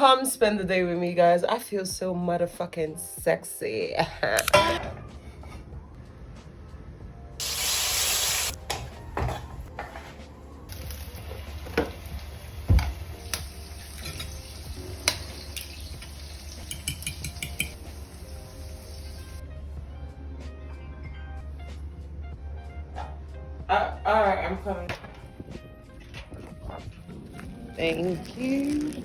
Come spend the day with me, guys. I feel so motherfucking sexy. Alright, I'm coming. Thank you.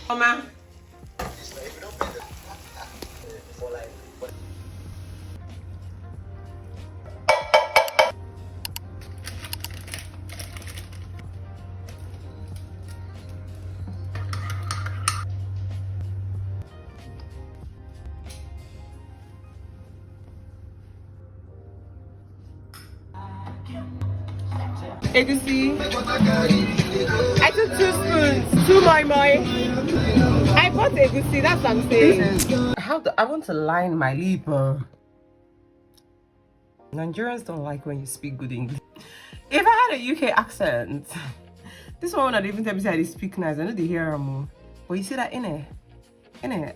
Mama. Egusi. I took 2 spoons, 2 moi. I bought egusi, that's what I'm saying. I want to line my lip. Nigerians don't like when you speak good English. If I had a UK accent, this one would even tell me I speak nice. I know they hear more. But you see that in it?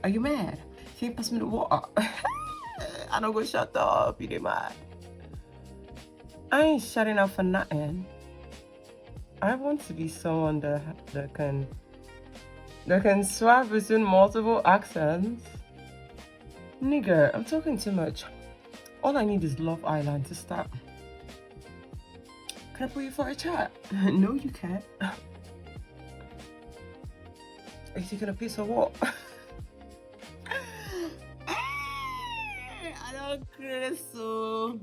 Are you mad? Can you pass me the water? I don't go shut up, you mad. I ain't shutting up for nothing. I want to be someone that can swap between multiple accents. Nigga, I'm talking too much. All I need is Love Island to start. Can I put you for a chat? No, you can't. Are you taking a piece of what? I don't care so.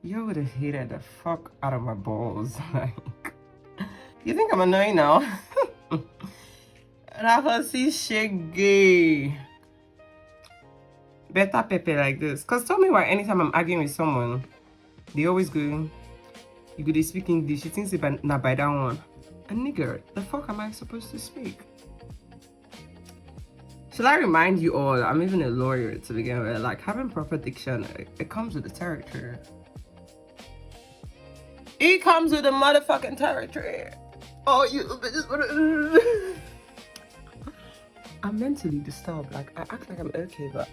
You would have hated the fuck out of my balls. Like, you think I'm annoying now? Rafa, see shit gay. Better pepper like this. Cause tell me why anytime I'm arguing with someone, they always go, you go they speak English. You think it's not by that one. And nigga, the fuck am I supposed to speak? Should I remind you all, I'm even a lawyer to begin with. Like, having proper diction, it comes with the territory. It comes with the motherfucking territory. Oh, you bitches. I'm mentally disturbed. Like, I act like I'm okay, but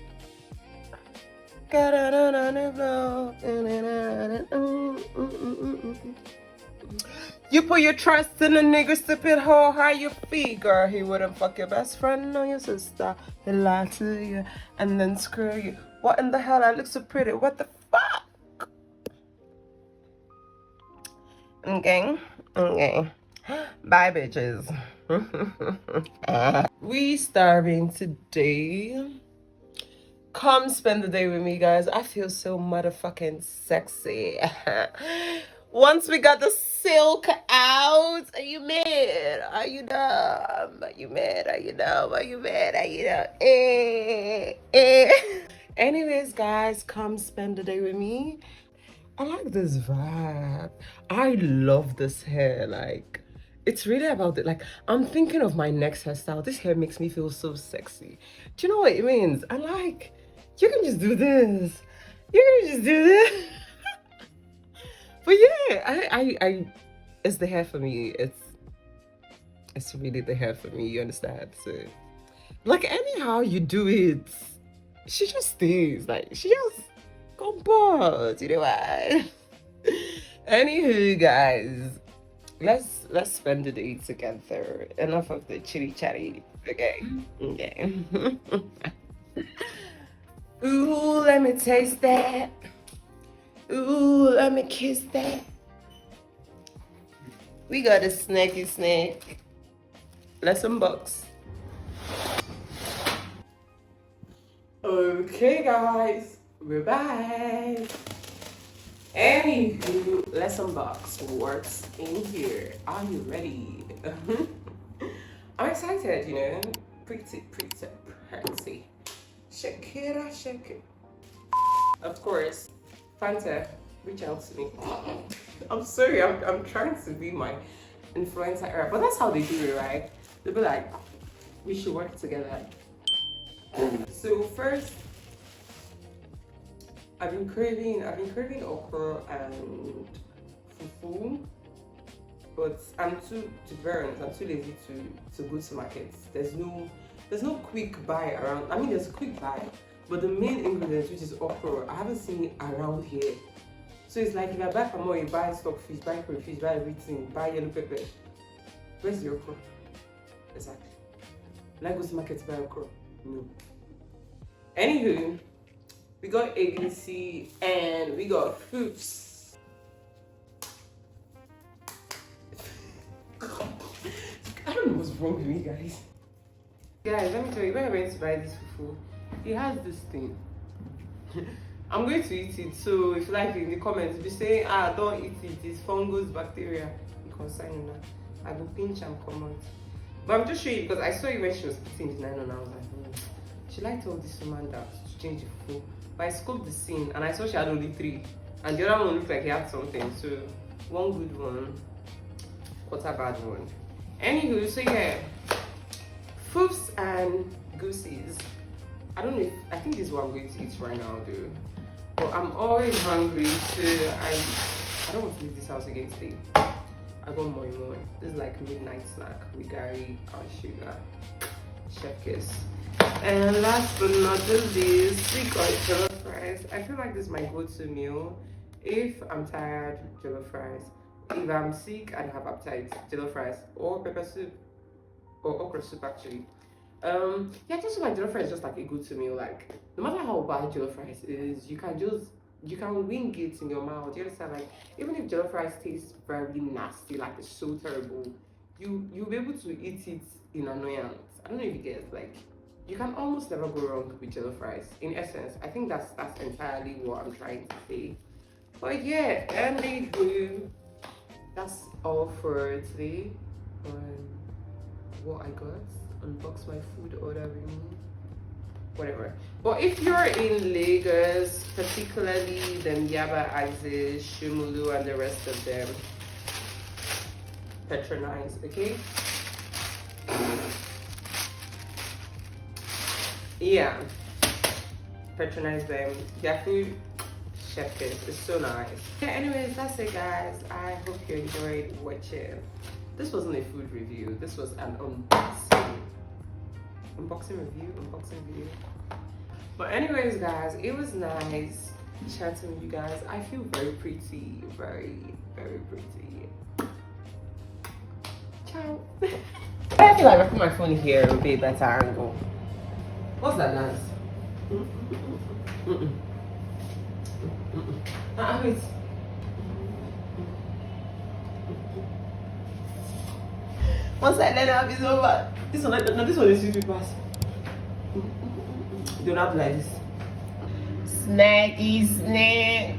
you put your trust in a nigga, stupid hoe. How you feel, girl? He wouldn't fuck your best friend or your sister. He lied to you and then screw you. What in the hell? I look so pretty. What the fuck? Okay. Bye, bitches. We starving today. Come spend the day with me, guys. I feel so motherfucking sexy. Once we got the silk out, are you mad? Are you dumb? Are you mad? Are you dumb? Are you mad? Are you dumb? Anyways, guys, come spend the day with me. I like this vibe. I love this hair. Like, it's really about it. Like, I'm thinking of my next hairstyle. This hair makes me feel so sexy. Do you know what it means? I like, you can just do this. You can just do this. But yeah, I it's the hair for me. It's really the hair for me. You understand? So, like, anyhow you do it, she just stays. Like, she just compose. You know what? Anywho, guys, let's spend the day together. Enough of the chitty-chatty. Okay. Ooh, let me taste that. Ooh, let me kiss that. We got a snacky snack. Let's unbox. Okay, guys, we're back. Anywho, let's unbox what's in here. Are you ready? I'm excited, you know. Pretty. Shakira, shake it. Of course, Fanta, reach out to me. I'm sorry, I'm trying to be my influencer era, but that's how they do it, right? They'll be like, we should work together. So first, I've been craving okra and fufu, but to be very honest, I'm too lazy to go to markets. There's no quick buy around. I mean, there's a quick buy, but the main ingredient, which is okra, I haven't seen it around here. So it's like if I buy more, you buy stockfish, buy crayfish, buy everything, buy yellow pepper. Where's the okra? Exactly. Will I go to market to buy okra? No. Anywho, we got agency and we got fruits. I don't know what's wrong with me, guys. Guys, let me tell you, when I went to buy this fufu, it has this thing. I'm going to eat it, so if you like in the comments, if you say, don't eat it, it's fungus, bacteria, you consign you now. I will pinch and come out. But I'm just showing you because I saw it when she was putting the nylon and I was like, she liked all this woman that to change the fufu. But I scoped the scene and I saw she had only 3. And the other one looked like he had something. So, one good one, quarter bad one. Anywho, so yeah, foofs and goosies. I don't know if, I think this is what I'm going to eat right now, though. But I'm always hungry, so I don't want to leave this house again today. I got more. This is like midnight snack with Gary and sugar. Chef kiss. And last but not least, we got jollof rice. I feel like this is my go-to meal. If I'm tired, jollof rice. If I'm sick and have appetite, jollof rice or pepper soup or okra soup actually. Yeah, just like jollof rice is just like a go-to meal. Like no matter how bad jollof rice is, you can wing it in your mouth. You understand? Like even if jollof rice tastes very nasty, like it's so terrible, you'll be able to eat it in annoyance. I don't know if you get like you can almost never go wrong with jollof rice. In essence, I think that's entirely what I'm trying to say. But yeah, anywho, that's all for today on what I got. Unbox my food ordering, whatever. But if you're in Lagos, particularly then Yaba, Axis, Shumulu, and the rest of them, patronize, okay? Yeah, patronize them. Their food, chef kiss, is so nice. Yeah, anyways, that's it, guys. I hope you enjoyed watching. This wasn't a food review. This was an unboxing video. But anyways, guys, it was nice chatting with you guys. I feel very pretty, very pretty. Ciao. I feel like I put my phone here, it would be a better angle. What's that dance? Wait. Once I let out, it's over. This one is super fast. Do not like this. Snacky snack.